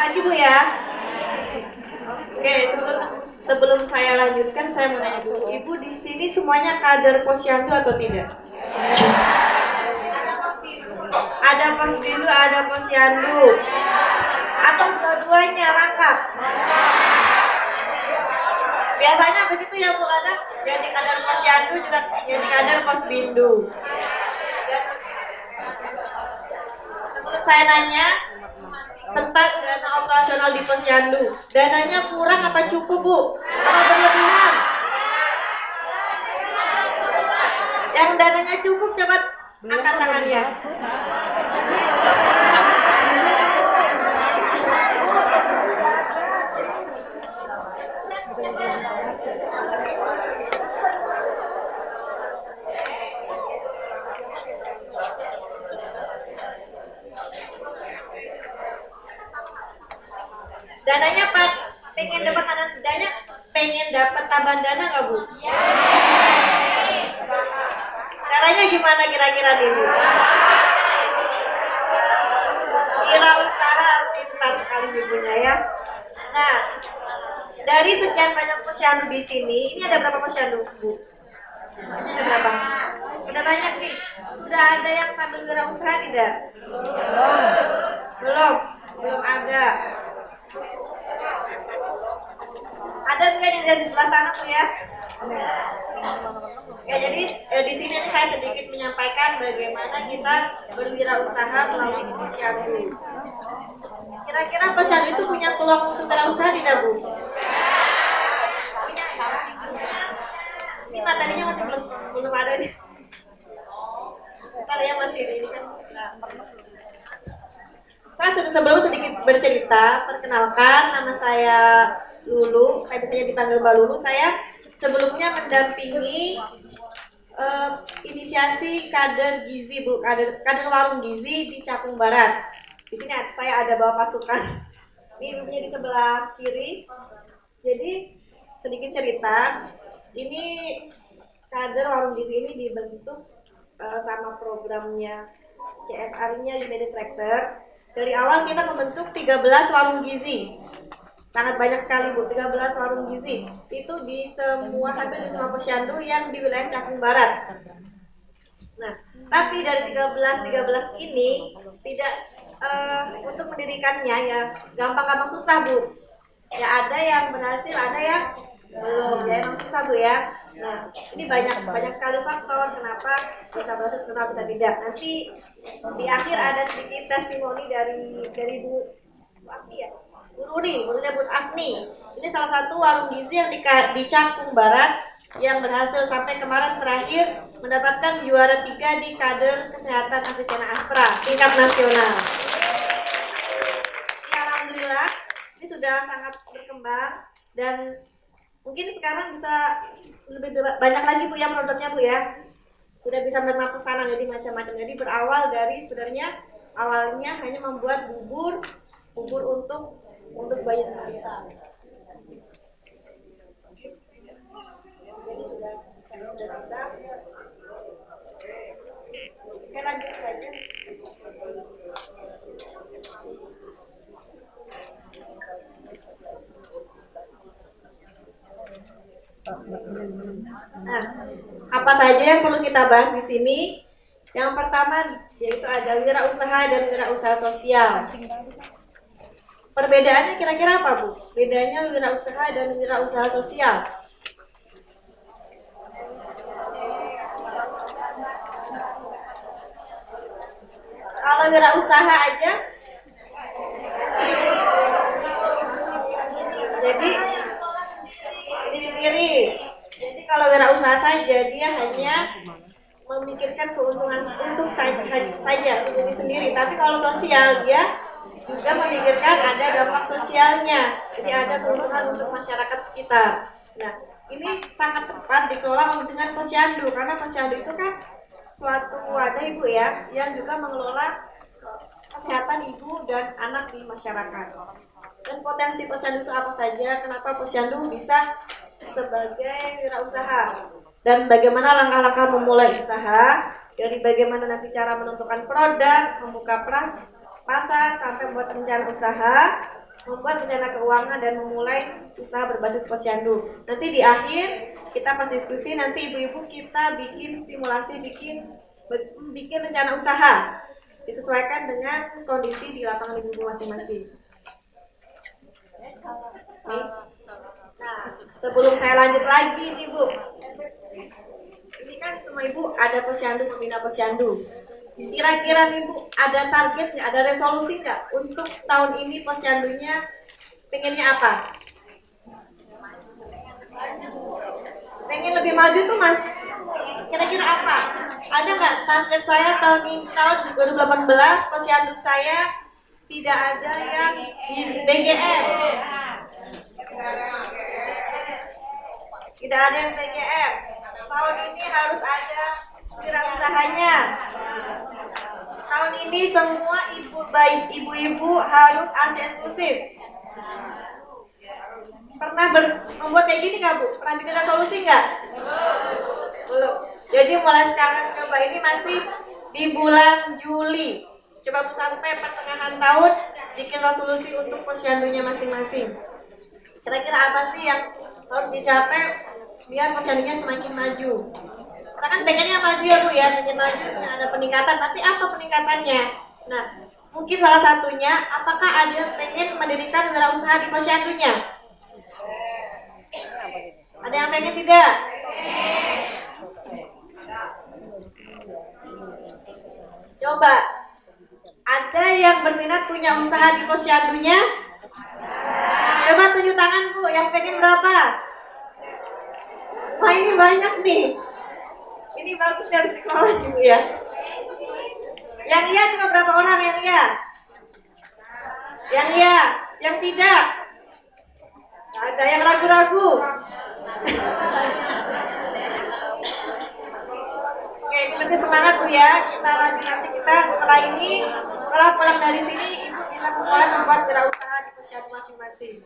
pagi Bu ya. Oke, sebelum saya lanjutkan, saya mau nanya dulu, Ibu di sini semuanya kader Posyandu atau tidak? Ada Posyandu, ada Posyandu, atau dua-duanya lengkap? Biasanya begitu ya Bu, kadang jadi kader Posyandu juga jadi kader Posbindu. Sebelum saya nanya tentang dana operasional di Posyandu, dananya kurang apa cukup Bu? Apa berlebihan? Yang dananya cukup coba angkat tangannya. Dananya pengen dapat tambahan dana nggak Bu? Caranya gimana kira-kira dulu? Wirausaha pintar sekali ibunya ya. Nah, dari sekian banyak posyandu di sini, ini ada berapa posyandu Bu? Ini ada berapa? Udah banyak nih. Sudah ada yang sambil wirausaha tidak? Belum ada. Ada nggak di sebelah sana Bu ya? Ya, jadi di sini saya sedikit menyampaikan bagaimana kita berwirausaha melalui posyandu. Kira-kira posyandu itu punya peluang untuk wirausaha tidak Bu? Ini materinya masih belum ada nih. Ntar ya masih ini kan. Saya sebelum sedikit bercerita, perkenalkan nama saya Lulu, saya biasanya dipanggil Mbak Lulu. Saya sebelumnya mendampingi inisiasi kader gizi Bu, kader warung gizi di Cakung Barat. Di sini saya ada bawa pasukan. Ini ibunya di sebelah kiri. Jadi sedikit cerita, ini kader warung gizi ini dibentuk sama programnya CSR-nya United Tractor. Dari awal kita membentuk 13 warung gizi. Sangat banyak sekali Bu, 13 warung gizi. Itu di hampir di semua posyandu yang di wilayah Cakung Barat. Nah, tapi dari 13 ini tidak untuk mendirikannya ya gampang-gampang susah Bu. Ya ada yang berhasil, ada yang belum. Ya emang susah Bu ya. Nah, ini banyak sekali faktor kenapa bisa berhasil, kenapa bisa tidak. Nanti di akhir ada sedikit testimoni dari Bu Agni ya. Bu Ruri, menurutnya Bu Agni. Ini salah satu warung gizi yang di Cakung Barat yang berhasil sampai kemarin terakhir mendapatkan juara 3 di kader kesehatan Afrisiana Aspra tingkat nasional. Ya, alhamdulillah ini sudah sangat berkembang dan mungkin sekarang bisa lebih banyak lagi Bu ya produknya Bu ya. Sudah bisa menerima pesanan jadi macam-macam. Jadi berawal dari sebenarnya awalnya hanya membuat bubur untuk bayi balita. Jadi sudah bisa. Oke, lanjut saja. Nah, apa saja yang perlu kita bahas di sini? Yang pertama yaitu ada wirausaha dan wirausaha sosial. Perbedaannya kira-kira apa Bu? Bedanya wirausaha dan wirausaha sosial. Kalau wirausaha aja, jadi ini sendiri. Jadi kalau wirausaha saja dia hanya memikirkan keuntungan untuk saja untuk diri sendiri. Tapi kalau sosial dia juga memikirkan ada dampak sosialnya. Jadi ada keuntungan untuk masyarakat sekitar. Nah, ini sangat tepat dikelola dengan posyandu karena posyandu itu kan suatu wadah Ibu ya yang juga mengelola kesehatan ibu dan anak di masyarakat. Dan potensi posyandu itu apa saja? Kenapa posyandu bisa sebagai wirausaha? Dan bagaimana langkah-langkah memulai usaha? Dari bagaimana nanti cara menentukan produk, membuka pasar sampai membuat rencana usaha. membuat rencana keuangan dan memulai usaha berbasis posyandu. Nanti di akhir kita pas diskusi, nanti ibu-ibu kita bikin simulasi, bikin rencana usaha disesuaikan dengan kondisi di lapangan ibu-ibu masing-masing. Nah, sebelum saya lanjut lagi nih Bu, ini kan semua ibu ada posyandu, pembina posyandu. Kira-kira nih Bu, ada target nggak, ada resolusi nggak untuk tahun ini posyandunya pengennya apa? Pengen lebih maju tuh Mas, kira-kira apa? Ada nggak target saya tahun ini, tahun 2018 posyandu saya tidak ada yang di BGM? Tidak ada yang BGM. Tahun ini harus ada wirausahanya. Tahun ini semua ibu-ibu harus AC eksklusif. Pernah membuat kayak gini nggak Bu? Pernah bikin resolusi nggak? Belum. Jadi mulai sekarang coba, ini masih di bulan Juli. Coba Bu sampai pertengahan tahun bikin resolusi untuk posyandunya masing-masing. Kira-kira apa sih yang harus dicapai biar posyandunya semakin maju? Kita kan pengennya maju ya Bu ya, pengen maju, ada peningkatan. Tapi apa peningkatannya? Nah, mungkin salah satunya, apakah ada yang pengen mendirikan wirausaha di posyandunya? Ada yang pengen tidak? Coba, ada yang berminat punya usaha di posyandunya? Coba tunjuk tangan Bu, yang pengen berapa? Wah, ini banyak nih. Ini bagus dari sekolah Ibu ya. Yang iya cuma berapa orang yang iya? Yang iya, yang tidak? Ada yang ragu-ragu? Oke, ini lebih semangat Bu ya. Kita lanjut, nanti kita setelah ini, kalau pulang dari sini Ibu bisa mulai membuat wirausaha di posyandu masing-masing.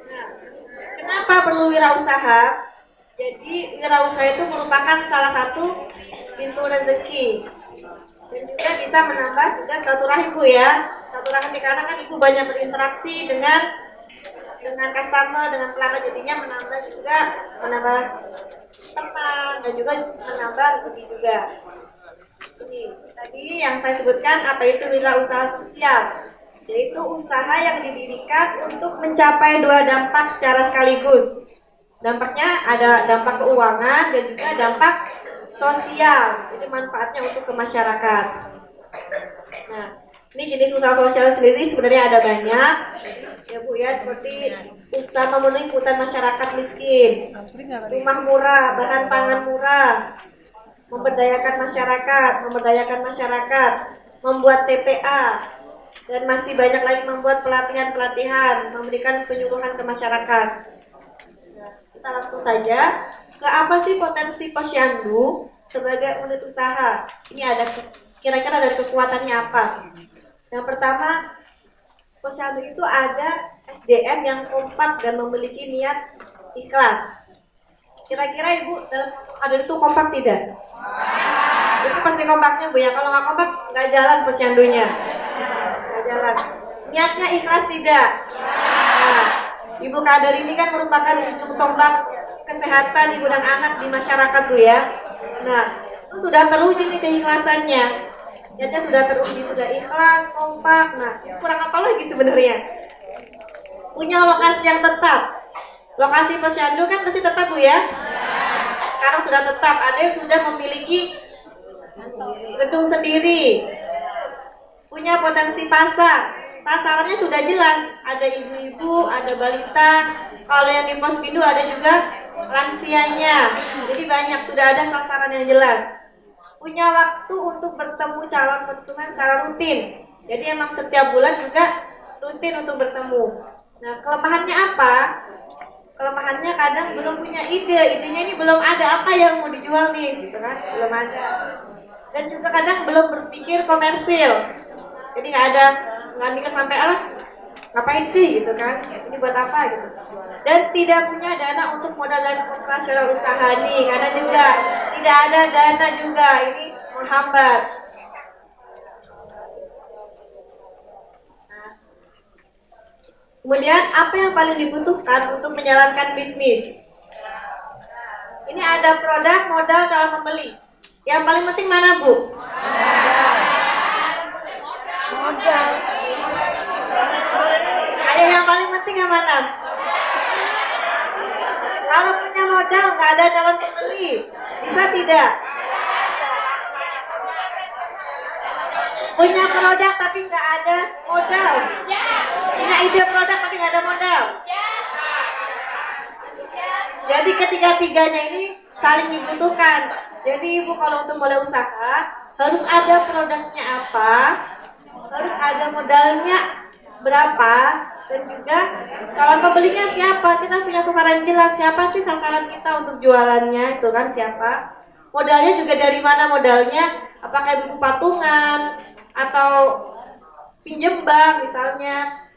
Nah, kenapa perlu wirausaha? Jadi wirausaha itu merupakan salah satu pintu rezeki dan juga bisa menambah juga silaturahim Bu ya. Silaturahim karena kan Ibu banyak berinteraksi dengan customer, dengan pelanggan, jadinya menambah teman dan juga menambah rezeki juga. Ini tadi yang saya sebutkan, apa itu wirausaha sosial, yaitu usaha yang didirikan untuk mencapai dua dampak secara sekaligus. Dampaknya ada dampak keuangan dan juga dampak sosial, jadi manfaatnya untuk ke masyarakat. Nah, ini jenis usaha sosial sendiri sebenarnya ada banyak ya Bu ya, seperti usaha memenuhi kebutuhan masyarakat miskin, rumah murah, bahan pangan murah, memberdayakan masyarakat, membuat TPA, dan masih banyak lagi membuat pelatihan, memberikan penyuluhan ke masyarakat. Kita langsung saja ke apa sih potensi posyandu sebagai unit usaha. Ini ada kira-kira dari kekuatannya apa. Yang pertama, posyandu itu ada SDM yang kompak dan memiliki niat ikhlas. Kira-kira Ibu dalam kader itu kompak tidak? Itu pasti kompaknya Bu ya. Kalau nggak kompak nggak jalan posyandunya. Nggak jalan. Niatnya ikhlas tidak? Nah, Ibu kader ini kan merupakan ujung tombak kesehatan ibu dan anak di masyarakat Bu ya. Nah, itu sudah teruji nih keikhlasannya. Niatnya sudah teruji, sudah ikhlas, kompak. Nah, kurang apa lagi sebenarnya? Punya lokasi yang tetap. Lokasi posyandu kan pasti tetap Bu ya. Sekarang sudah tetap, ada yang sudah memiliki gedung sendiri, punya potensi pasar. Sasarannya sudah jelas, ada ibu-ibu, ada balita, kalau yang di Posbindu ada juga lansianya. Jadi banyak, sudah ada sasaran yang jelas. Punya waktu untuk bertemu calon konsumen secara rutin. Jadi emang setiap bulan juga rutin untuk bertemu. Nah, kelemahannya apa? Kelemahannya kadang belum punya idenya ini belum ada, apa yang mau dijual nih, gitu kan? Belum ada. Dan juga kadang belum berpikir komersil. Jadi nggak mikir sampai ngapain sih gitu kan, ini buat apa gitu, dan tidak punya dana untuk modal dan operasional usaha nih, karena juga tidak ada dana juga, ini menghambat. Nah, Kemudian apa yang paling dibutuhkan untuk menjalankan bisnis? Ini ada produk, modal, calon pembeli. Yang paling penting mana, Bu? Modal. Ayo, yang paling penting yang mana? Kalau punya modal nggak ada calon pembeli, bisa tidak? Punya produk tapi nggak ada modal. Punya ide produk tapi nggak ada modal. Jadi ketiga-tiganya ini saling dibutuhkan. Jadi ibu kalau untuk mulai usaha harus ada produknya apa, harus ada modalnya berapa, dan juga calon pembelinya siapa. Kita punya tukaran jelas siapa sih sasaran kita untuk jualannya, itu kan siapa. Modalnya juga dari mana modalnya, apakah buku patungan atau pinjem bank misalnya,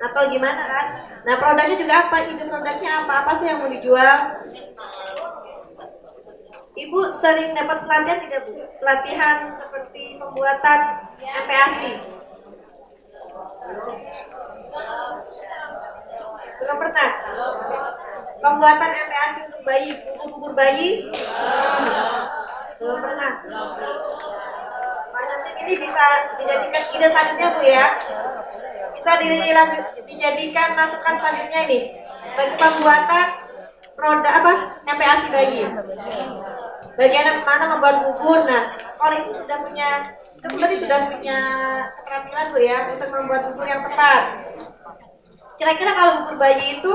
atau gimana kan. Nah produknya juga apa, ide produknya apa sih yang mau dijual. Ibu sering dapat pelatihan tidak, Bu? Pelatihan seperti pembuatan MPASI? Belum pernah? Pembuatan MPASI untuk bayi, bubur bayi? Belum pernah? Nanti ini bisa dijadikan ide selanjutnya, Bu ya. Bisa dijadikan masukan selanjutnya ini bagi pembuatan produk apa MPASI bayi. Bagian mana membuat bubur. Nah, kalau itu sudah punya, itu berarti sudah punya keterampilan, Bu ya, untuk membuat bubur yang tepat. Kira-kira kalau bubur bayi itu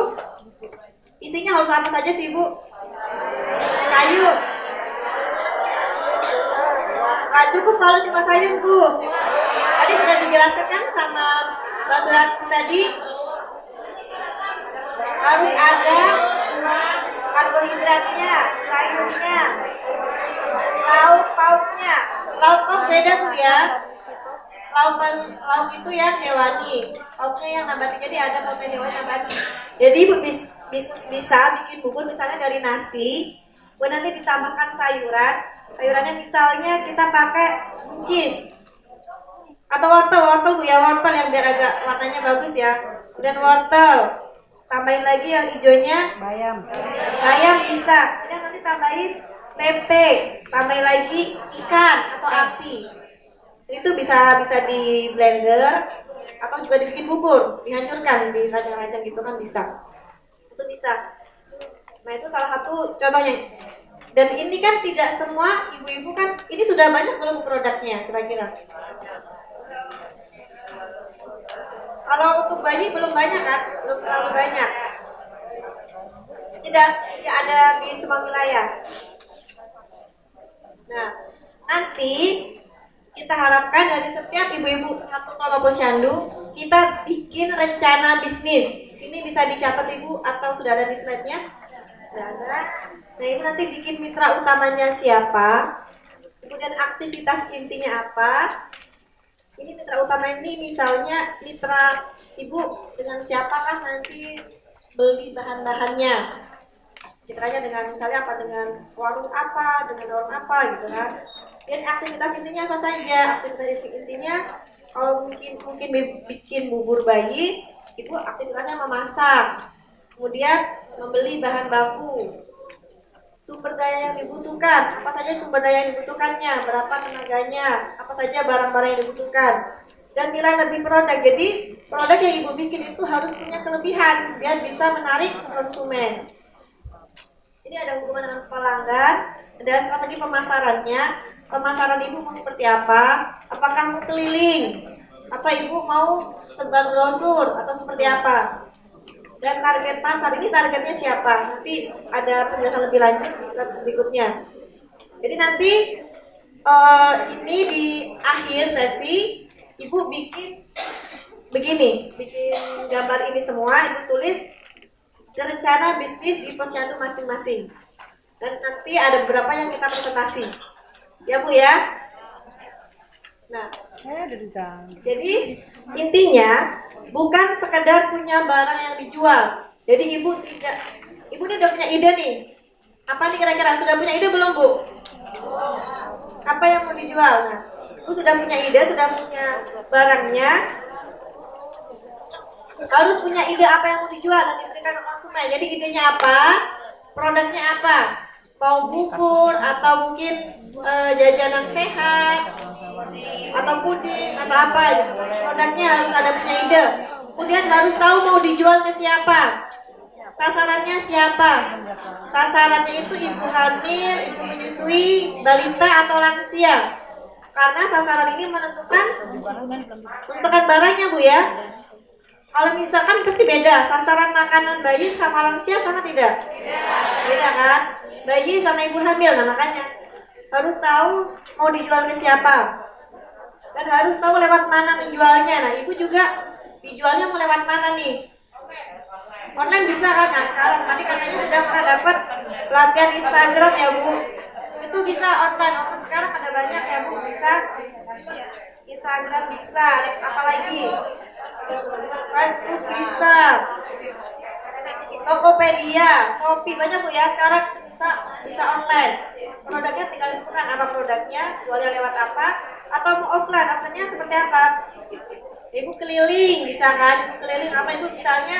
isinya harus apa saja sih, Bu? Sayur. Nggak cukup kalau cuma sayur, Bu. Tadi sudah dijelaskan kan sama Mbak Surat tadi, harus ada karbohidratnya, sayurnya, lauk pauknya. Lauk pauk beda, Bu ya. Lauk itu yang hewani, pauknya yang nabati. Jadi ada protein hewani nabati. Jadi Ibu bisa bikin bubur misalnya dari nasi, Bu nanti ditambahkan sayuran. Sayurannya misalnya kita pakai buncis atau wortel Bu ya, wortel yang biar agak warnanya bagus ya. Kemudian wortel, tambahin lagi yang hijaunya bayam bisa. Kemudian nanti tambahin tempe, tambahin lagi ikan atau ati. Itu bisa di blender atau juga dibikin bubur, dihancurkan, dirajang-rajang gitu kan bisa. Itu bisa. Nah itu salah satu contohnya. Dan ini kan tidak semua ibu-ibu kan, ini sudah banyak belum produknya kira-kira? Kalau untuk bayi belum banyak kan, belum terlalu banyak. Tidak ada di semua wilayah. Nah, nanti kita harapkan dari setiap ibu-ibu satu kelompok posyandu kita bikin rencana bisnis. Ini bisa dicatat Ibu atau sudah ada di slide-nya? Sudah ada. Nah, Ibu nanti bikin mitra utamanya siapa, kemudian aktivitas intinya apa. Ini mitra utama ini misalnya mitra Ibu dengan siapakah nanti beli bahan-bahannya. Mitranya dengan misalnya apa, dengan warung apa, dengan warung apa gitu kan. Dan aktivitas intinya apa saja? Aktivitas intinya kalau mungkin bikin bubur bayi, Ibu aktivitasnya memasak, kemudian membeli bahan baku, sumber daya yang dibutuhkan, apa saja sumber daya yang dibutuhkannya, berapa tenaganya, apa saja barang-barang yang dibutuhkan, dan nilai lebih produk. Jadi produk yang Ibu bikin itu harus punya kelebihan biar bisa menarik konsumen. Ini ada hubungan dengan pelanggan, ada strategi pemasarannya. Pemasaran Ibu mau seperti apa? Apakah mau keliling? Atau Ibu mau sebar brosur? Atau seperti apa? Dan target pasar, ini targetnya siapa? Nanti ada penjelasan lebih lanjut di slide berikutnya. Jadi nanti ini di akhir sesi Ibu bikin begini, bikin gambar ini semua, Ibu tulis rencana bisnis di posyandu masing-masing. Dan nanti ada beberapa yang kita presentasi. Ya Bu ya. Nah, jadi intinya bukan sekedar punya barang yang dijual. Jadi Ibu ini udah punya ide nih. Apa nih kira-kira? Sudah punya ide belum Bu? Apa yang mau dijual? Nah, Ibu sudah punya ide, sudah punya barangnya. harus punya ide apa yang mau dijual dan diberikan ke konsumen. Jadi idenya apa, produknya apa, mau bubur atau mungkin jajanan sehat atau puding atau apa gitu. Produknya harus ada punya ide. Kemudian harus tahu mau dijual ke siapa, sasarannya siapa. Sasarannya itu ibu hamil, ibu menyusui, balita atau lansia. Karena sasaran ini menentukan barangnya Bu ya. Kalau misalkan pasti beda, sasaran makanan bayi sama lansia sama tidak? Beda kan? Bayi sama ibu hamil, nah makanya harus tahu mau dijual ke siapa. Dan harus tahu lewat mana menjualnya. Nah ibu juga dijualnya mau lewat mana nih? Online bisa kan? Nah sekarang tadi katanya sudah pernah dapat pelatihan Instagram ya Bu. Itu bisa online sekarang ada banyak ya Bu, bisa Instagram bisa, apalagi Facebook bisa, Tokopedia, Shopee banyak Bu ya sekarang itu bisa online. Produknya tinggal tentukan apa produknya, jualnya lewat apa, atau mau offline-nya seperti apa? Ibu keliling bisa kan? Ibu keliling apa ibu misalnya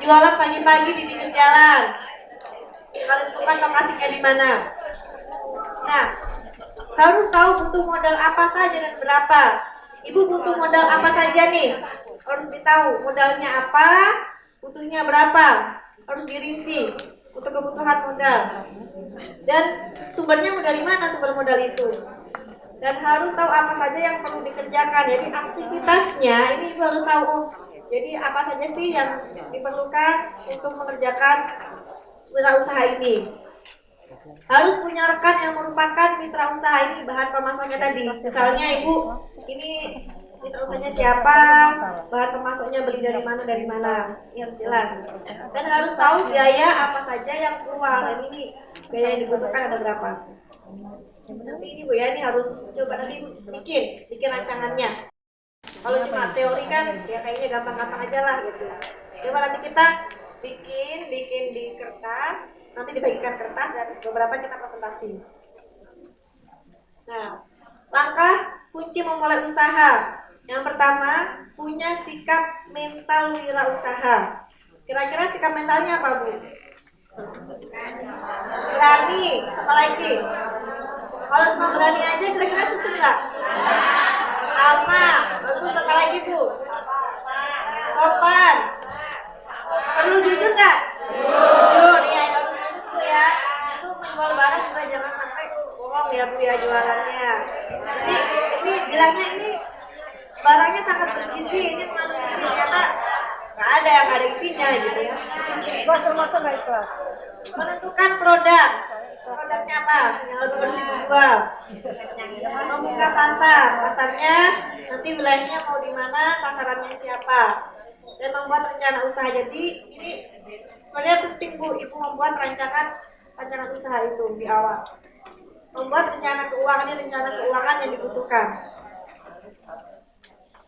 jualan pagi-pagi di pinggir jalan. Tinggal tentukan lokasinya di mana. Nah, harus tahu butuh modal apa saja dan berapa. Ibu butuh modal apa saja nih? Harus ditahu modalnya apa, butuhnya berapa. Harus dirinci untuk kebutuhan modal. Dan sumbernya dari mana sumber modal itu? Dan harus tahu apa saja yang perlu dikerjakan. Jadi aktivitasnya ini ibu harus tahu. Jadi apa saja sih yang diperlukan untuk mengerjakan wirausaha ini. Harus punya rekan yang merupakan mitra usaha ini bahan pemasoknya tadi. Misalnya ibu ini mitra usahanya siapa, bahan pemasoknya beli dari mana, yang jelas. Dan harus tahu biaya apa saja yang keluar. Dan ini biaya yang dibutuhkan ada berapa. Nanti ini Bu ya, ini harus coba nanti bikin rancangannya. Kalau cuma teori kan ya kayaknya gampang-gampang aja lah gitu. Coba nanti kita bikin di kertas, nanti dibagikan kertas dan beberapa kita presentasi. Nah, langkah kunci memulai usaha. Yang pertama, punya sikap mental wirausaha. Kira-kira sikap mentalnya apa Bu? Berani, apa lagi? Kalau cuma berani aja kira-kira cukup nggak? Sama, bagus apa lagi Bu? Sopan. Perlu jujur nggak? Jujur, ya harus jujur Bu ya. Itu menjual barang juga jangan sampai bohong ya Bu ya jualannya. Jadi ini bilangnya ini barangnya sangat bergizi, ini mengandung gizi, ternyata nggak ada yang ada isinya gitu ya. Masuk nggak ikhlas? Menentukan produknya apa yang harus dijual. Membuka pasarnya nanti wilayahnya mau di mana, sasarannya siapa, dan membuat rencana usaha. Jadi ini sebenarnya penting Bu, ibu membuat rancangan usaha itu di awal. Membuat rencana keuangan yang dibutuhkan.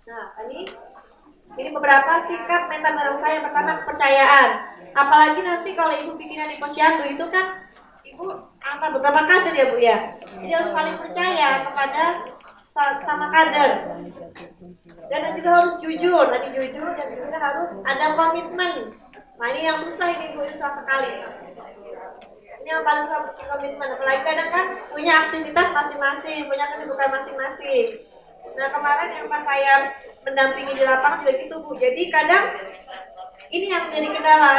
Nah, ini beberapa sikap mental wirausaha. Yang pertama kepercayaan. Apalagi nanti kalau ibu bikinan di posyandu itu kan ibu antar beberapa kader ya Bu ya. Jadi harus saling percaya kepada sama kader. Dan juga harus jujur, dan juga harus ada komitmen. Nah ini yang susah ini Bu, susah sekali. Ini yang paling susah komitmen. Apalagi kadang kan punya aktivitas masing-masing, punya kesibukan masing-masing. Nah kemarin yang pas saya mendampingi di lapangan juga gitu Bu. Jadi kadang ini yang menjadi kendala.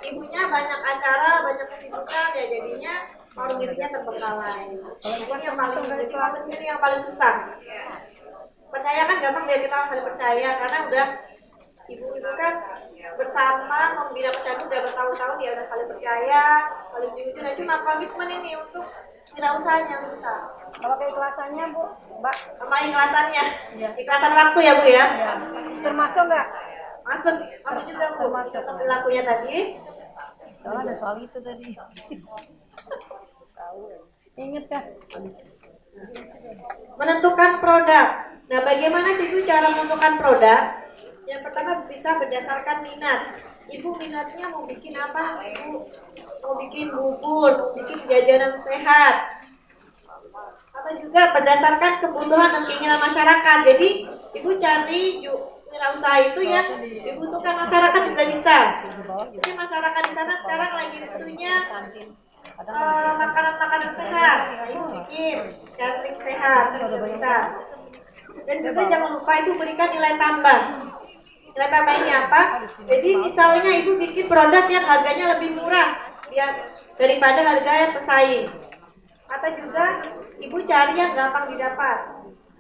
Ibunya banyak acara, banyak kesibukan ya jadinya organisasinya terbengkalai. Ini yang paling susah. Percaya kan gampang ya, kita saling percaya karena udah ibu-ibu kan bersama membina posyandu udah bertahun-tahun ya, udah saling percaya, saling jujur. Nah, cuma komitmen ini untuk wirausaha yang susah. Kalau keikhlasannya Bu, Mbak? Sama ikhlasannya, ikhlasan waktu ya Bu ya. Termasuk nggak? Masuk juga Bu, untuk perilakunya tadi. Soalnya ada soal itu tadi. Ingat kan? Menentukan produk. Nah, bagaimana sih Bu cara menentukan produk? Yang pertama bisa berdasarkan minat. Ibu minatnya mau bikin apa? Ibu mau bikin bubur, mau bikin jajanan sehat. Atau juga berdasarkan kebutuhan dan keinginan masyarakat. Jadi, Ibu cari wirausaha itu yang dibutuhkan masyarakat juga bisa. Jadi masyarakat di sana sekarang lagi butuhnya makanan-makanan sehat. Nah, ibu bikin catering sehat kan juga bisa. Dan juga jangan lupa ibu berikan nilai tambah. Nilai tambahnya apa? Jadi misalnya ibu bikin produk yang harganya lebih murah daripada harga yang pesaing. Atau juga ibu cari yang gampang didapat,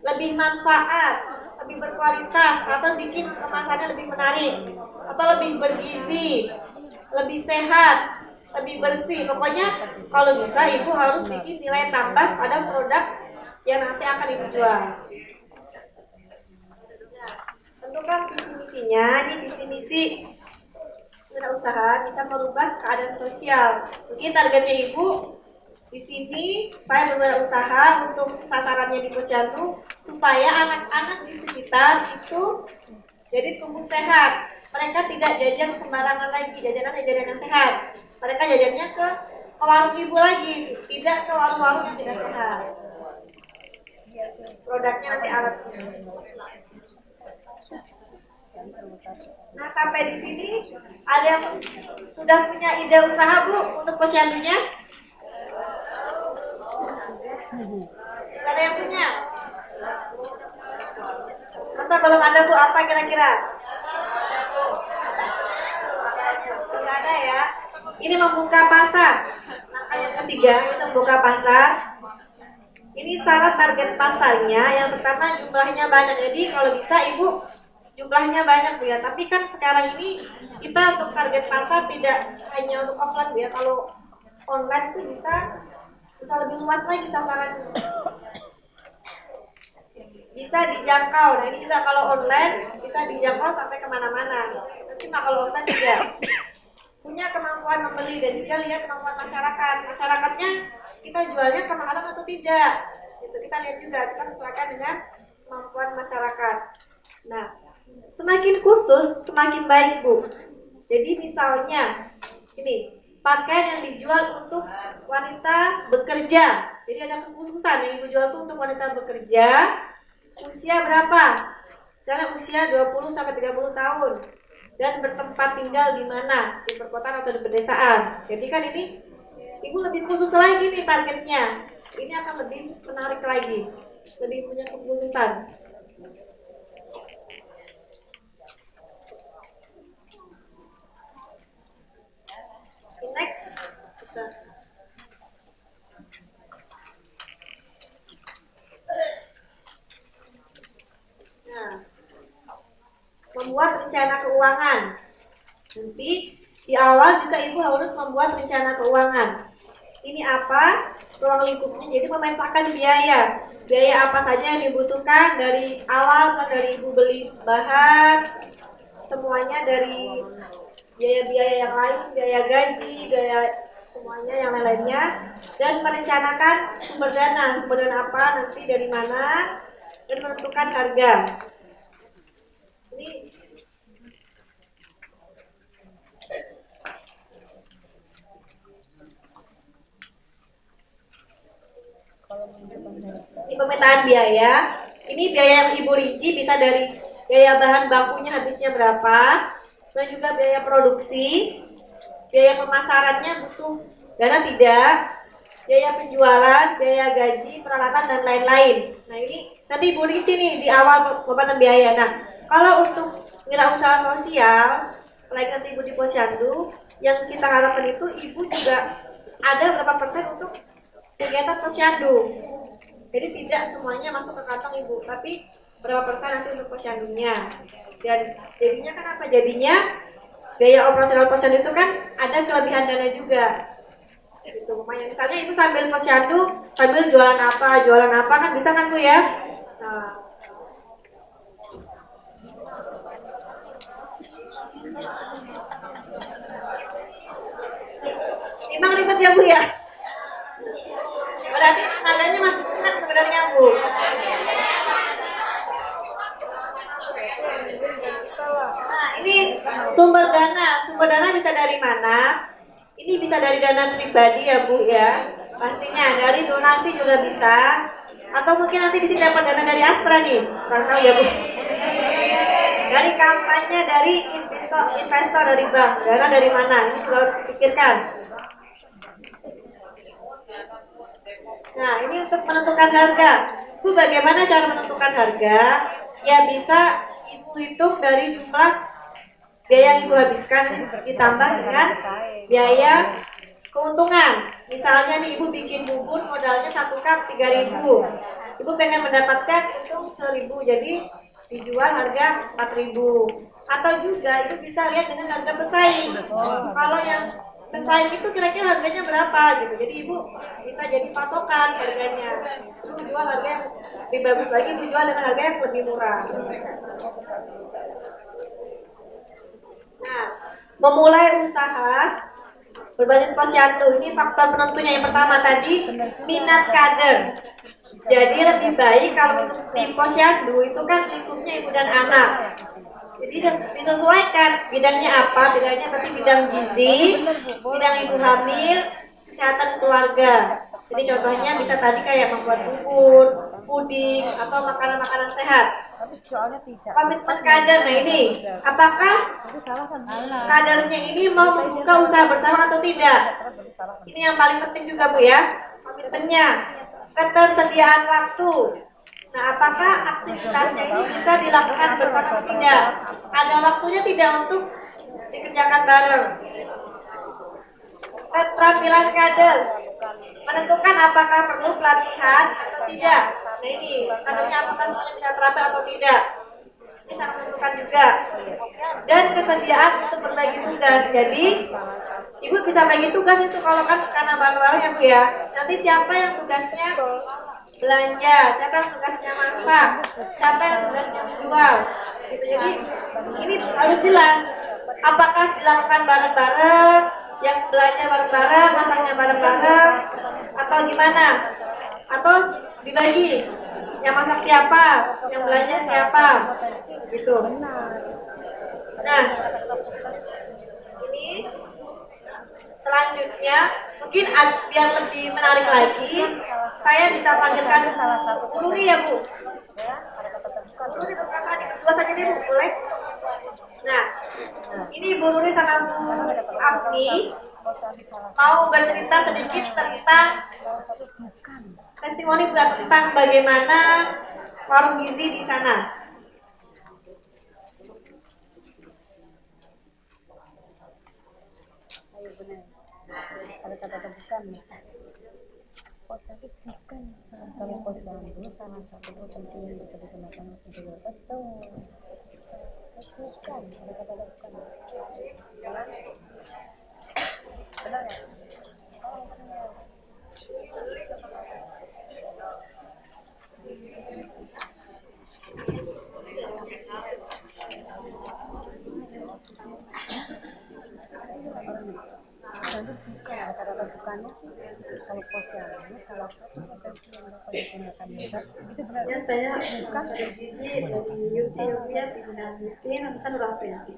lebih manfaat, lebih berkualitas, atau bikin kemasannya lebih menarik, atau lebih bergizi, lebih sehat, lebih bersih. Pokoknya kalau bisa ibu harus bikin nilai tambah pada produk yang nanti akan ibu jual. Tentukan visi misinya. Ini visi misi wirausaha bisa merubah keadaan sosial. Mungkin targetnya ibu di sini saya berwirausaha untuk sasarannya di Posyandu supaya anak-anak di sekitar itu jadi tumbuh sehat. Mereka tidak jajan sembarangan lagi, jajanan sehat. Mereka jajannya ke warung ibu lagi, tidak ke warung-warung yang tidak sehat. Produknya nanti alatnya. Nah, sampai di sini ada yang sudah punya ide usaha Bu untuk Posyandunya? Ada yang punya? Masa belum ada Bu? Apa kira-kira? Tidak ada ya. Ini membuka pasar. Langkah yang ketiga itu membuka pasar. Ini syarat target pasarnya. Yang pertama jumlahnya banyak. Jadi kalau bisa Ibu jumlahnya banyak Bu ya. Tapi kan sekarang ini kita untuk target pasar tidak hanya untuk offline Bu ya. Kalau online itu bisa lebih luas lagi sasarannya. Bisa dijangkau. Nah ini juga kalau online bisa dijangkau sampai kemana-mana. Tapi kalau offline tidak. Punya kemampuan membeli dan juga lihat kemampuan masyarakat. Masyarakatnya kita jualnya kemahalan atau tidak. Itu kita lihat juga. Kita sesuaikan dengan kemampuan masyarakat. Nah, semakin khusus semakin baik Bu. Jadi misalnya ini pakaian yang dijual untuk wanita bekerja. Jadi ada kekhususan yang ibu jual itu untuk wanita bekerja. Usia berapa? Misalnya usia 20 sampai 30 tahun. Dan bertempat tinggal di mana? Di perkotaan atau di pedesaan. Jadi kan ini ibu lebih khusus lagi nih targetnya. Ini akan lebih menarik lagi. Lebih punya kekhususan. Next, bisa. Nah, membuat rencana keuangan. Nanti di awal juga ibu harus membuat rencana keuangan. Ini apa? Ruang lingkupnya. Jadi memetakan biaya. Biaya apa saja yang dibutuhkan dari awal, kan dari ibu beli bahan, semuanya dari biaya-biaya yang lain, biaya gaji, biaya semuanya yang lainnya, dan merencanakan sumber dana apa, nanti dari mana, dan menentukan harga. Ini pemetaan biaya. Ini biaya yang ibu rinci bisa dari biaya bahan bakunya habisnya berapa, dan juga biaya produksi, biaya pemasarannya butuh dana tidak, biaya penjualan, biaya gaji, peralatan dan lain-lain. Nah ini nanti ibu rinci nih di awal pembuatan biaya. Nah kalau untuk wirausaha sosial, apalagi nanti ibu di Posyandu, yang kita harapkan itu ibu juga ada berapa persen untuk kegiatan Posyandu. Jadi tidak semuanya masuk ke kantong ibu, tapi berapa persen nanti untuk Posyandunya. Dan jadinya kan apa? Jadinya biaya operasional Posyandu itu kan ada kelebihan dana juga. Gitu, lumayan. Misalnya ibu sambil Posyandu, sambil jualan apa kan bisa kan Bu ya? Nah. Memang ribet ya Bu ya? Berarti tenaganya masih tenang sebenarnya Bu. Nah ini sumber dana bisa dari mana? Ini bisa dari dana pribadi ya Bu ya, pastinya dari donasi juga bisa, atau mungkin nanti di sini dapat dana dari Astra nih, kurang tahu ya Bu. Dari kampanye dari investor dari bank, dana dari mana? Ini juga harus dipikirkan. Nah, ini untuk menentukan harga. Bu, bagaimana cara menentukan harga? Ya bisa Ibu hitung dari jumlah biaya yang Ibu habiskan ditambah dengan biaya keuntungan. Misalnya nih Ibu bikin bubur modalnya 1 cup 3.000. Ibu pengen mendapatkan untung 1.000, jadi dijual harga 4.000. Atau juga Ibu bisa lihat dengan harga pesaing. Kalau yang pesaing itu kira-kira harganya berapa gitu. Jadi Ibu bisa jadi patokan harganya. Ibu jual harga yang lebih bagus lagi, Ibu jual dengan harga yang lebih murah. Nah, memulai usaha berbasis posyandu ini faktor penentunya yang pertama tadi minat kader. Jadi lebih baik kalau untuk tim posyandu itu kan lingkupnya ibu dan anak. Jadi disesuaikan bidangnya apa, bidangnya berarti bidang gizi, bidang ibu hamil, kesehatan keluarga. Jadi contohnya bisa tadi kayak membuat bubur, puding, atau makanan-makanan sehat. Komitmen kader, nah ini, apakah kadernya ini mau membuka usaha bersama atau tidak? Ini yang paling penting juga Bu ya, komitmennya. Ketersediaan waktu. Nah, apakah aktivitasnya ini bisa dilakukan bersama atau tidak? Ada waktunya tidak untuk dikerjakan bareng. Keterampilan kader. Menentukan apakah perlu pelatihan atau tidak. Nah ini, kadernya apakah semuanya bisa terampil atau tidak. Ini sangat menentukan juga. Dan kesediaan untuk berbagi tugas. Jadi, Ibu bisa bagi tugas itu kalau kan karena bareng-bareng ya Bu ya. Nanti siapa yang tugasnya belanja, siapa yang tugasnya masak, siapa yang tugasnya menjual. Gitu. Jadi ini harus jelas. Apakah dilakukan bareng-bareng, yang belanja bareng-bareng, masaknya bareng-bareng, atau gimana? Atau dibagi. Yang masak siapa, yang belanja siapa, gitu. Nah, ini selanjutnya mungkin biar lebih menarik lagi, saya bisa panggilkan Bu Nuri ya Bu. Bu Nuri berdua saja deh Bu, boleh? Nah, ini Bu Nuri sama Bu Agni mau bercerita sedikit tentang testimoni tentang bagaimana warung gizi di sana. Ada kata-kata bukan. Pos tapi bukan. Kalau pos dalam dulu salah satu penting yang bisa digunakan untuk juga betul. Bukan. Ada kata-kata bukan. Benar ya? Jadi bukan ada kata-kata bukannya kalau posyandu salah satu potensi yang dapat digunakan itu benar Ya saya bukan dari gizi dari YouTube ya di bidang gizi, nama saya Nur Afriyanti.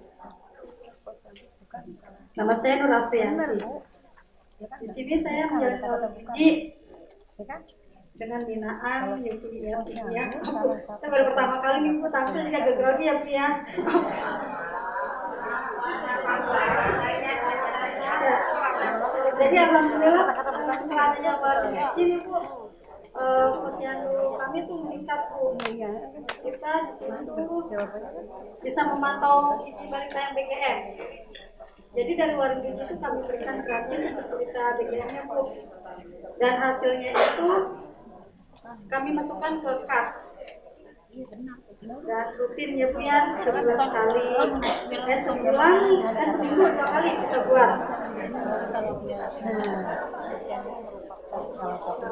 Nama saya Nur Afriyanti. Di sini saya menjadi warung gizi dengan binaan YouTube ya. Saya baru pertama kali nih Bu tampil juga agak grogi ya Bu ya. Jadi alhamdulillah setelah adanya warung gizi nih Bu, posyandu kami tuh meningkat Bu. Kita di sini tuh bisa memantau gizi balita yang BGM. Jadi dari warung gizi itu kami berikan gratis untuk berita BGM-nya Bu. Dan hasilnya itu kami masukkan ke kas. Dan rutin ya Bu ya, sebulan sekali, seminggu 2 kali kita buat.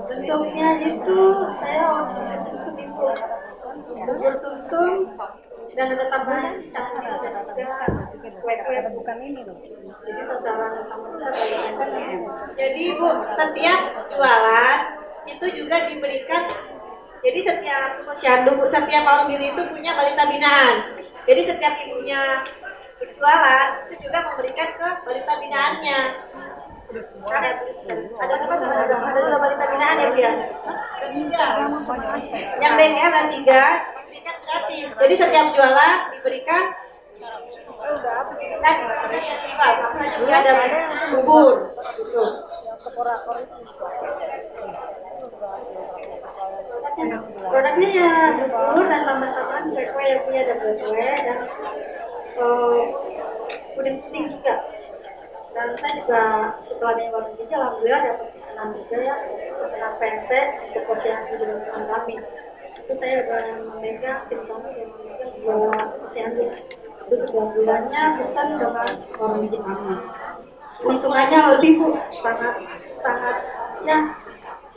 Bentuknya itu saya waktu sumsum Ibu, bubur sumsum dan ada tambahan cakwe kue bukan ini loh. Jadi sasaran sama sekali. Jadi Bu, setiap jualan itu juga diberikan. Jadi setiap posyandu, setiap warung gizi itu punya balita binaan. Jadi setiap ibunya berjualan itu juga memberikan ke balita binaannya. Ada apa? Ada 2 balita binaan ya Bu ya? Yang BKM ada 3, tiket gratis. Jadi setiap jualan diberikan dan ada bubur. Gitu. Produknya ya bubur dan tambah-tambahan kue yang punya ada kue dan puding juga. Dan saya juga setelah di warung gizi alhamdulillah dapat pesanan juga ya, pesanan PNT untuk posyandu di lingkungan kami. Itu saya udah memegang tim kami yang memegang 2 posyandu. Itu setiap bulannya pesan dengan warung gizi kami. Untungannya lebih Bu, sangat ya.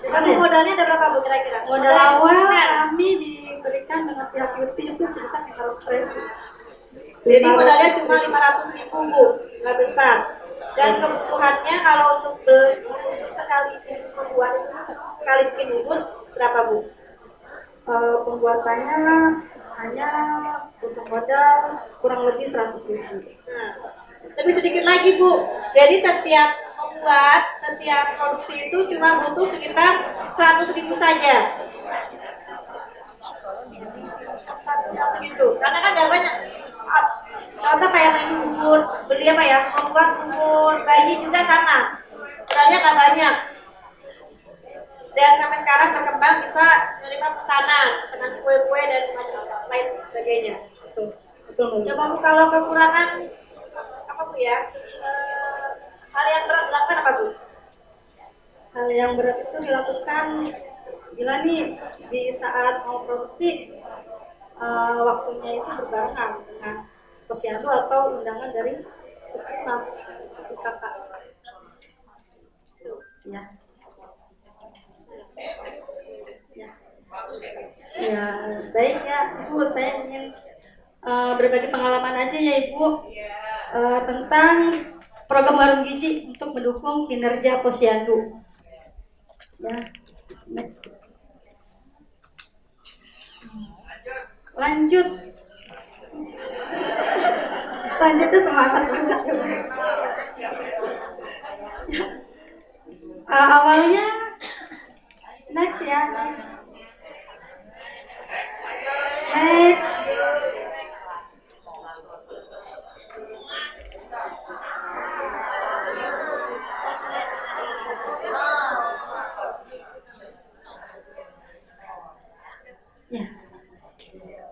Tapi modalnya ada berapa Bu kira-kira? Modal awal kami diberikan dengan pihak Yuti itu sebesar 500.000. Jadi modalnya cuma 500.000 Bu, nggak besar. Dan kebutuhannya kalau untuk sekali membuat itu sekali bikin bubur berapa Bu? Pembuatannya hanya untuk modal kurang lebih 100.000. Nah, tapi sedikit lagi Bu. Jadi setiap produksi itu cuma butuh sekitar 100.000 saja. Segitu. Karena kan gak banyak. Contoh kayak main bubur, beli apa ya? Membuat bubur bayi juga sama. Sebenarnya gak banyak. Dan sampai sekarang berkembang bisa menerima pesanan kue-kue dan macam lain sebagainya. Betul. Coba Bu kalau kekurangan apa Bu ya? Hal yang berat dilakukan apa Bu? Hal yang berat itu dilakukan bila nih di saat mau produksi waktunya itu berbarengan dengan posyandu atau undangan dari puskesmas UKK. Ya. Ya, baik ya Ibu, saya ingin berbagi pengalaman aja ya Ibu tentang program warung gizi untuk mendukung kinerja posyandu. Ya, next. Lanjut tuh semangat banget. Awalnya next. Ya,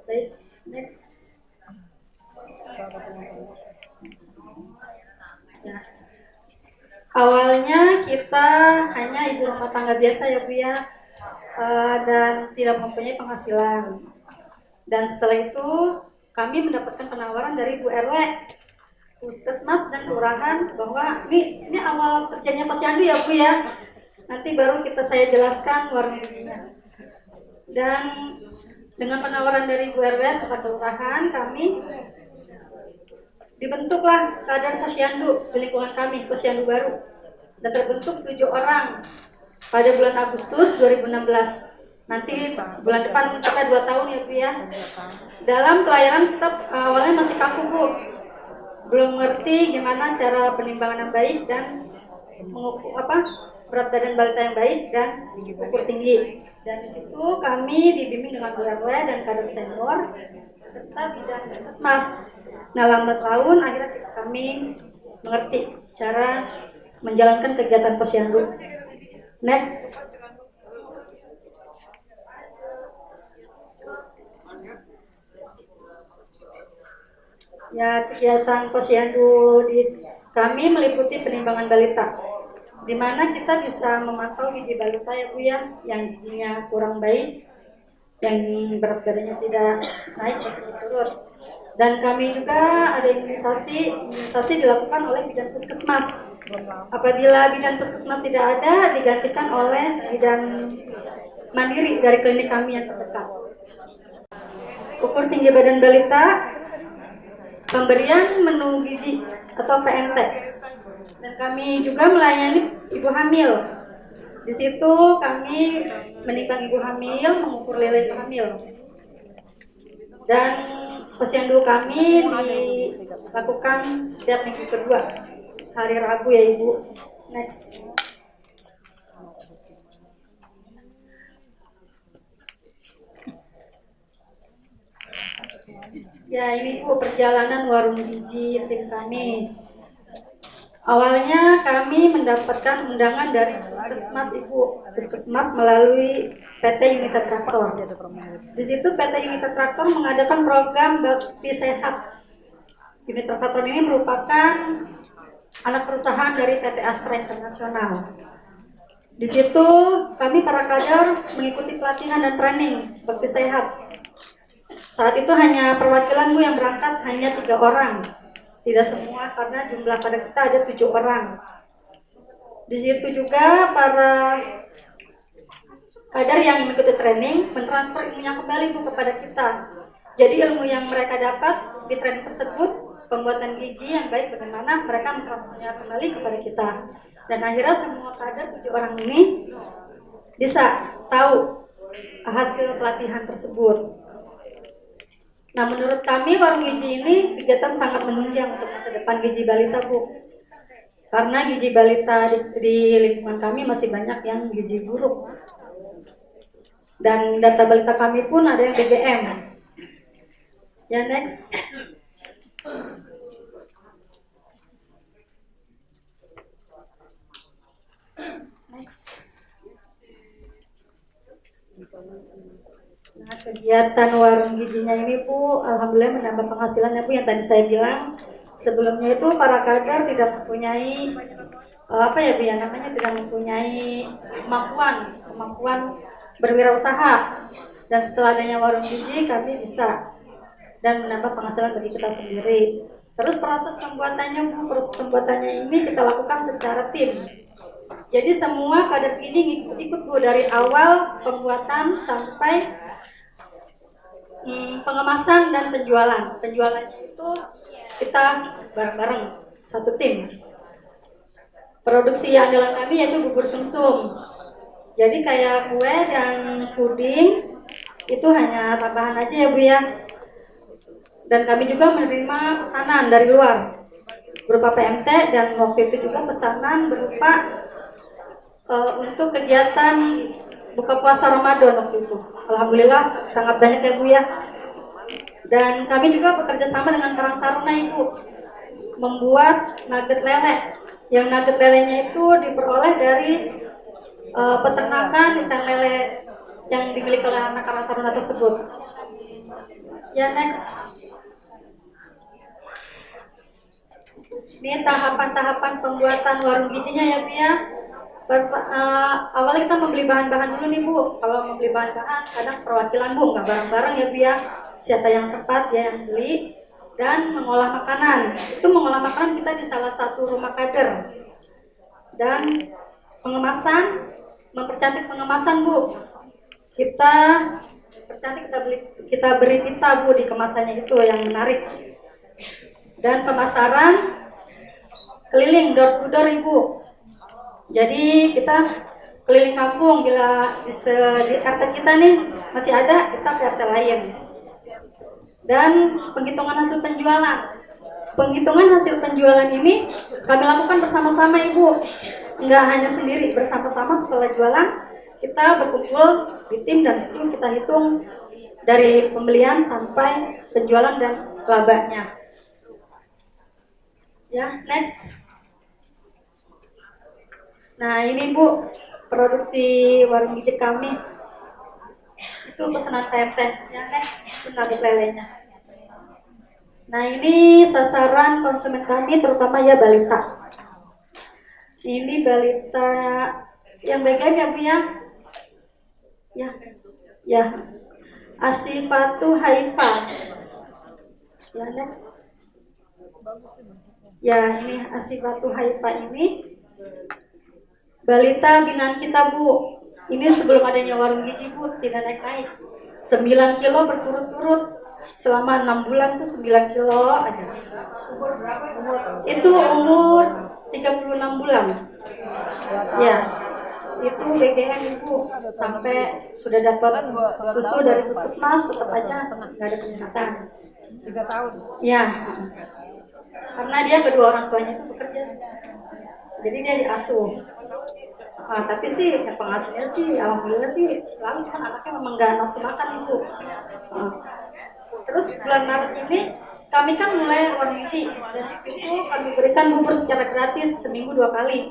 baik, next. Ya. Awalnya kita hanya ibu rumah tangga biasa ya Bu ya, dan tidak mempunyai penghasilan. Dan setelah itu kami mendapatkan penawaran dari Bu RW, puskesmas dan kelurahan bahwa ini awal kerjanya posyandu ya Bu ya. Nanti baru saya jelaskan warung gizinya. Dan dengan penawaran dari Bu RW tempat kelurahan, kami dibentuklah kader posyandu di lingkungan kami, posyandu baru, dan terbentuk 7 orang pada bulan Agustus 2016. Nanti bulan depan kita 2 tahun ya Bu ya. Dalam pelayanan tetap awalnya masih kaku Bu, belum ngerti gimana cara penimbangan yang baik dan mengukur berat badan balita yang baik dan ukur tinggi. Dan di situ kami dibimbing dengan Bu RW dan kader senior serta bidan puskesmas. Nah, lambat laun akhirnya kami mengerti cara menjalankan kegiatan posyandu. Next. Ya, kegiatan posyandu di kami meliputi penimbangan balita, di mana kita bisa memantau gizi balita ya Bu ya, yang gizinya kurang baik, yang berat badannya tidak naik atau turun. Dan kami juga ada imunisasi dilakukan oleh bidan puskesmas. Apabila bidan puskesmas tidak ada, digantikan oleh bidan mandiri dari klinik kami yang terdekat. Ukur tinggi badan balita, pemberian menu gizi atau PNT. Dan kami juga melayani ibu hamil. Di situ kami menimbang ibu hamil, mengukur lele ibu hamil. Dan posyandu kami dilakukan setiap minggu kedua, hari Rabu ya Ibu. Next. Ya, ini Bu perjalanan warung gizi tim kami. Awalnya kami mendapatkan undangan dari Puskesmas Ibu, Puskesmas melalui PT Unita Traktor. Di situ PT Unita Traktor mengadakan program Bakti Sehat. Unita Traktor ini merupakan anak perusahaan dari PT Astra Internasional. Di situ kami para kader mengikuti pelatihan dan training Bakti Sehat. Saat itu hanya perwakilan Bu yang berangkat hanya 3 orang. Tidak semua karena jumlah kader kita ada 7 orang. Di situ juga para kader yang mengikuti training mentransfer ilmunya kembali Bu kepada kita. Jadi ilmu yang mereka dapat di training tersebut, pembuatan gizi yang baik, bagaimana mereka mentransfernya kembali kepada kita. Dan akhirnya semua kader 7 orang ini bisa tahu hasil pelatihan tersebut. Nah, menurut kami warung gizi ini kegiatan sangat menunjang untuk masa depan gizi balita Bu. Karena gizi balita di lingkungan kami masih banyak yang gizi buruk. Dan data balita kami pun ada yang BGM. Ya, next. Next. Nah, kegiatan warung gizinya ini Bu, alhamdulillah menambah penghasilannya Bu. Yang tadi saya bilang sebelumnya itu para kader tidak mempunyai Bu ya namanya, tidak mempunyai kemampuan berwirausaha. Dan setelah adanya warung gizi kami bisa dan menambah penghasilan bagi kita sendiri. Terus proses pembuatannya ini kita lakukan secara tim. Jadi semua kader gizi ikut Bu dari awal pembuatan sampai pengemasan dan penjualan. Penjualannya itu kita bareng-bareng satu tim. Produksi andalan kami yaitu bubur sumsum. Jadi kayak kue dan puding itu hanya tambahan aja ya Bu ya. Dan kami juga menerima pesanan dari luar berupa PMT, dan waktu itu juga pesanan berupa untuk kegiatan buka puasa Ramadan waktu itu. Alhamdulillah sangat banyak ya Bu ya. Dan kami juga bekerja sama dengan Karang Taruna Ibu membuat nugget lele. Yang nugget lelenya itu diperoleh dari peternakan ikan lele yang dimiliki oleh anak Karang Taruna tersebut. Ya, next. Ini tahapan-tahapan pembuatan warung gizinya ya Bu ya. Awalnya kita membeli bahan-bahan dulu nih Bu. Kalau membeli bahan-bahan kadang perwakilan Bu nggak bareng-bareng ya Bu ya. Siapa yang sempat dia yang beli. Dan mengolah makanan. Itu mengolah makanan kita di salah satu rumah kader. Dan pengemasan, mempercantik pengemasan Bu. Kita percantik, kita beri pita Bu di kemasannya itu yang menarik. Dan pemasaran keliling door to door Ibu. Jadi kita keliling kampung, bila di RT kita nih masih ada, kita ke RT lain. Dan penghitungan hasil penjualan. Penghitungan hasil penjualan ini kami lakukan bersama-sama Ibu. Enggak hanya sendiri, bersama-sama setelah jualan kita berkumpul di tim dan situ kita hitung dari pembelian sampai penjualan dan labanya. Ya, next. Nah ini Bu, produksi warung gizi kami. Itu pesanan PMT. Yang next, nugget lelenya. Nah ini sasaran konsumen kami terutama ya balita. Ini balita yang BGM ya Bu ya. Ya. Asifatu Haifa. Ya, next. Ya, ini Asifatu Haifa ini balita binaan kita Bu. Ini sebelum adanya warung gizi Bu, tidak naik-naik. 9 kilo berturut-turut selama 6 bulan tuh 9 kilo aja. Umur berapa? Itu umur 36 bulan. Ya. Itu BGM Ibu sampai sudah dapat susu dari puskesmas tetap aja nggak ada peningkatan. 3 tahun. Ya. Karena dia kedua orang tuanya itu bekerja. jadi dia diasuh. Tapi sih pengasuhnya sih alhamdulillah sih selalu, cuma anaknya memang nggak nafsu makan ibu. Terus bulan Maret ini kami kan mulai warung gizi, dan itu kami berikan bubur secara gratis seminggu 2 kali,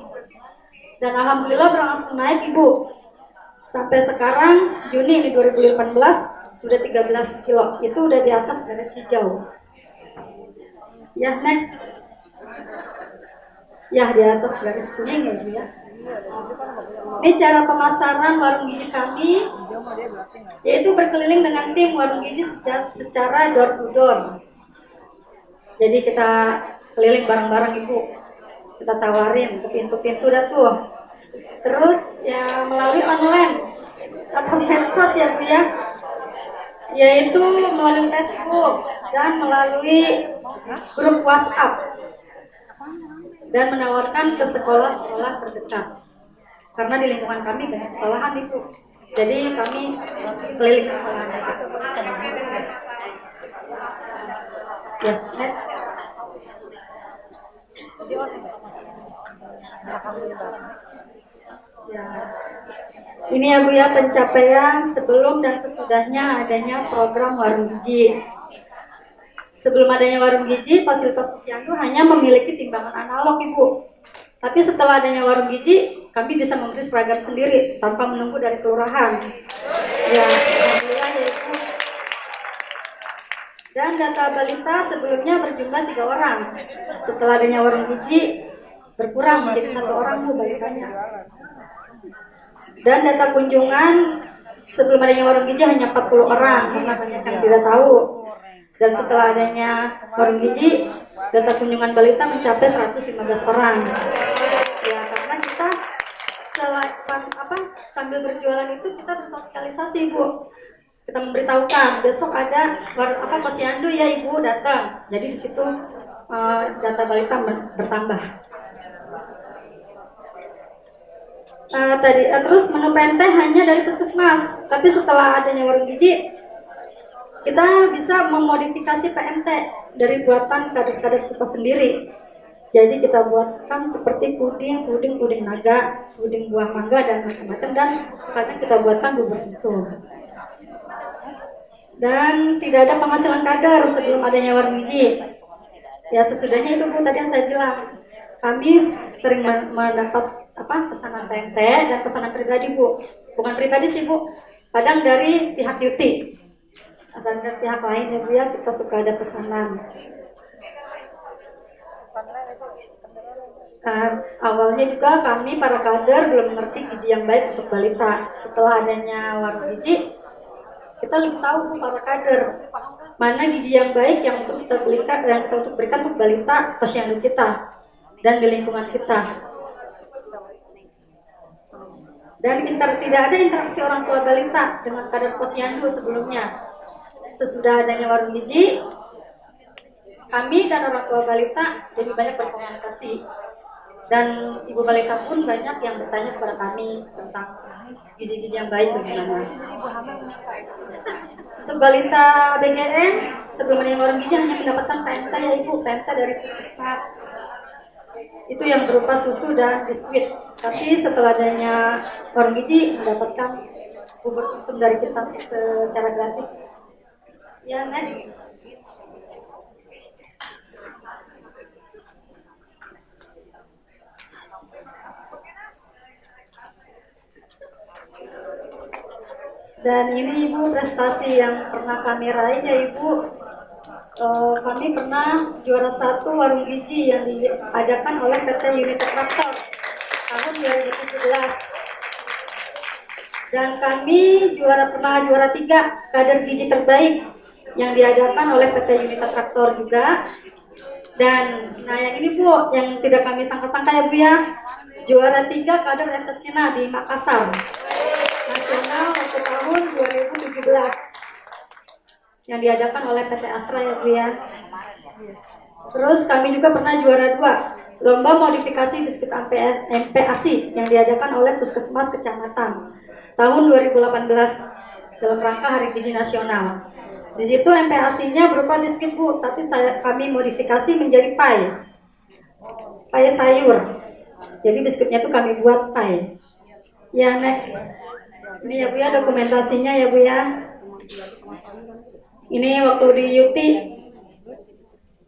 dan alhamdulillah berangsur naik ibu. Sampai sekarang Juni ini 2018 sudah 13 kilo, itu udah di atas garis hijau. Ya, next. Ya, di atas garis kuning ya Bu ya. Ini cara pemasaran warung gizi kami, yaitu berkeliling dengan tim warung gizi secara door to door. Jadi kita keliling bareng-bareng ibu, kita tawarin ke pintu-pintu dah tuh. Terus ya melalui online atau medsos ya Bu ya, yaitu melalui Facebook dan melalui grup WhatsApp, dan menawarkan ke sekolah-sekolah terdekat. Karena di lingkungan kami banyak sekolahan ibu, jadi kami keliling ke sekolah. Ya, next. Ya. Ini ya Bu ya, pencapaian sebelum dan sesudahnya adanya program warung gizi. Sebelum adanya warung gizi, fasilitas posyandu hanya memiliki timbangan analog ibu. Tapi setelah adanya warung gizi, kami bisa memberi seragam sendiri tanpa menunggu dari kelurahan. Ya, alhamdulillah ya ibu. Dan data balita sebelumnya berjumlah 3 orang. Setelah adanya warung gizi, berkurang menjadi 1 orang Bu balitanya. Dan data kunjungan sebelum adanya warung gizi hanya 40 orang, karena banyak yang tidak tahu. Dan setelah adanya warung gizi, data kunjungan balita mencapai 115 orang. Ya, karena kita sambil berjualan itu kita bersosialisasi Bu. Kita memberitahukan besok ada posyandu ya ibu datang. Jadi di situ data balita bertambah. Terus menu PMT hanya dari puskesmas, tapi setelah adanya warung gizi, kita bisa memodifikasi PMT dari buatan kader-kader kita sendiri. Jadi kita buatkan seperti puding naga, puding buah mangga dan macam-macam, dan kadang kita buatkan bubur susu. Dan tidak ada penghasilan kader sebelum adanya warung gizi. Ya sesudahnya itu Bu tadi yang saya bilang, kami sering mendapat pesanan PMT dan pesanan pribadi Bu, bukan pribadi sih Bu, kadang dari pihak Yuti dan dari pihak lain ya Bu ya, kita suka ada pesanan. Awalnya juga kami para kader belum mengerti gizi yang baik untuk balita. Setelah adanya warung gizi, kita lebih tahu Bu para kader mana gizi yang baik yang untuk kita berikan dan untuk berikan untuk balita posyandu kita dan di lingkungan kita. Dan tidak ada interaksi orang tua balita dengan kader posyandu sebelumnya. Sesudah adanya warung gizi, kami dan orang tua balita jadi banyak berkomunikasi. Dan ibu balita pun banyak yang bertanya kepada kami tentang gizi-gizi yang baik bagaimana. Untuk balita BGN, sebelum adanya warung gizi hanya mendapatkan PMT ya ibu, PMT dari puskesmas. Itu yang berupa susu dan biskuit. Tapi setelah adanya warung gizi mendapatkan bubur kostum dari kita secara gratis. Ya, next. Dan ini Ibu prestasi yang pernah kami raih ya Ibu. Kami pernah juara 1 warung gizi yang diadakan oleh PT Unit Traktor tahun 2017. Dan kami pernah juara 3 kader gizi terbaik yang diadakan oleh PT Unit Traktor juga. Dan yang ini Bu, yang tidak kami sangka-sangka ya Bu ya, juara 3 kader Efesina di Makassar nasional waktu tahun 2017 yang diadakan oleh PT Astra ya Bu ya. Terus kami juga pernah juara 2 lomba modifikasi biskuit MPASI yang diadakan oleh Puskesmas Kecamatan tahun 2018 dalam rangka Hari Gizi Nasional. Di situ MPASI-nya berupa biskuit Bu, tapi kami modifikasi menjadi pai sayur. Jadi biskuitnya tuh kami buat pie. Ya, next. Ini ya Bu ya dokumentasinya ya Bu ya. Ini waktu di Yuti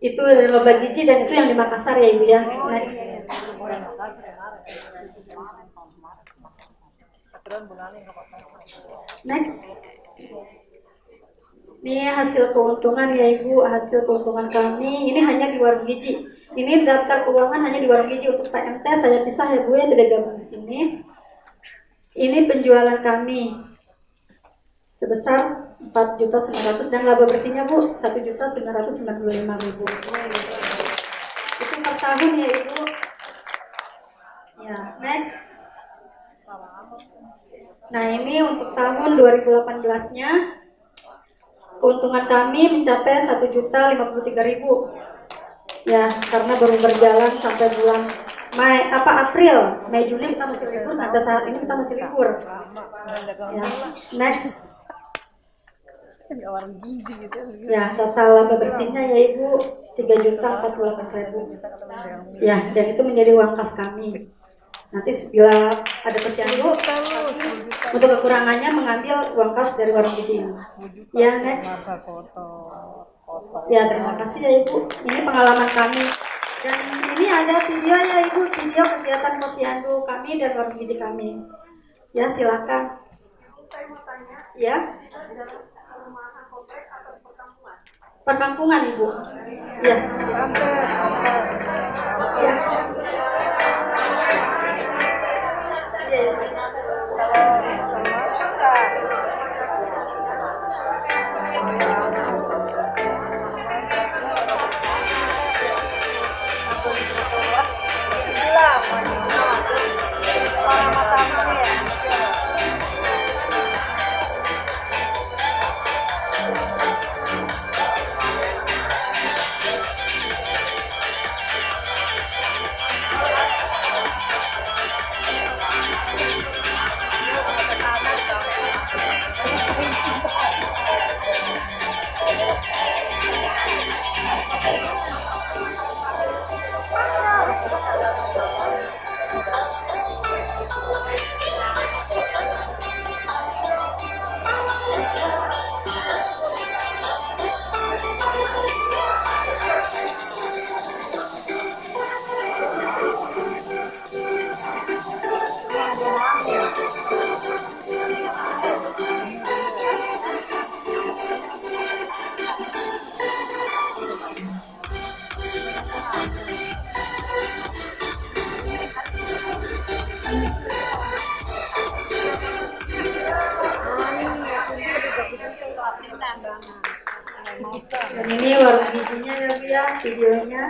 itu ada lomba gizi dan itu yang di Makassar ya Ibu ya. Next. Next. Ini hasil keuntungan ya Ibu, hasil keuntungan kami. Ini hanya di warung gizi. Ini daftar keuangan hanya di warung gizi. Untuk PMT saya pisah ya Bu ya, tidak gabung di sini. Ini penjualan kami sebesar 4.900.000 dan laba bersihnya Bu 1.995.000. Itu per tahun ya Ibu. Ya, next. Nah, ini untuk tahun 2018-nya keuntungan kami mencapai 1.053.000. Ya, karena baru berjalan sampai bulan April, Mei, Juni kita masih libur, sampai saat ini kita masih libur. Ya, next. Ya, total laba bersihnya ya Ibu 3.048.000. Ya, dan itu menjadi uang kas kami. Nanti bila ada posyandu, untuk kekurangannya mengambil uang kas dari warung gizi. Ya, next. Ya, terima kasih ya Ibu. Ini pengalaman kami. Dan ini ada video ya Ibu, video kegiatan posyandu kami dan warung gizi kami. Ya, silakan. Saya mau tanya. Ya. Perumahan komplek atau perkampungan? Perkampungan Ibu. Ya. Ya. Dan ini warung gizinya ya Bu ya, videonya.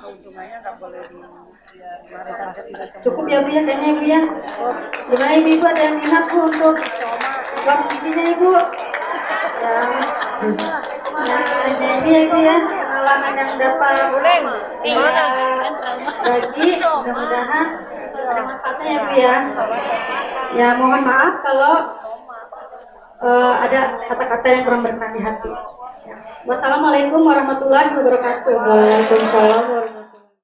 keuntungannya nggak boleh dilarikan ke sini semua. Cukup ya Bu ya, kayaknya Ibu ya. Gimana Ibu ada yang minat Bu untuk uang gizinya Ibu? Ya, ini ya Ibu ya, pengalaman yang dapat bagi, mudah-mudahan ada manfaatnya ya Bu ya. Ya mohon maaf kalau ada kata-kata yang kurang berkenan di hati. Wassalamualaikum warahmatullahi wabarakatuh. Waalaikumsalam warahmatullahi wabarakatuh.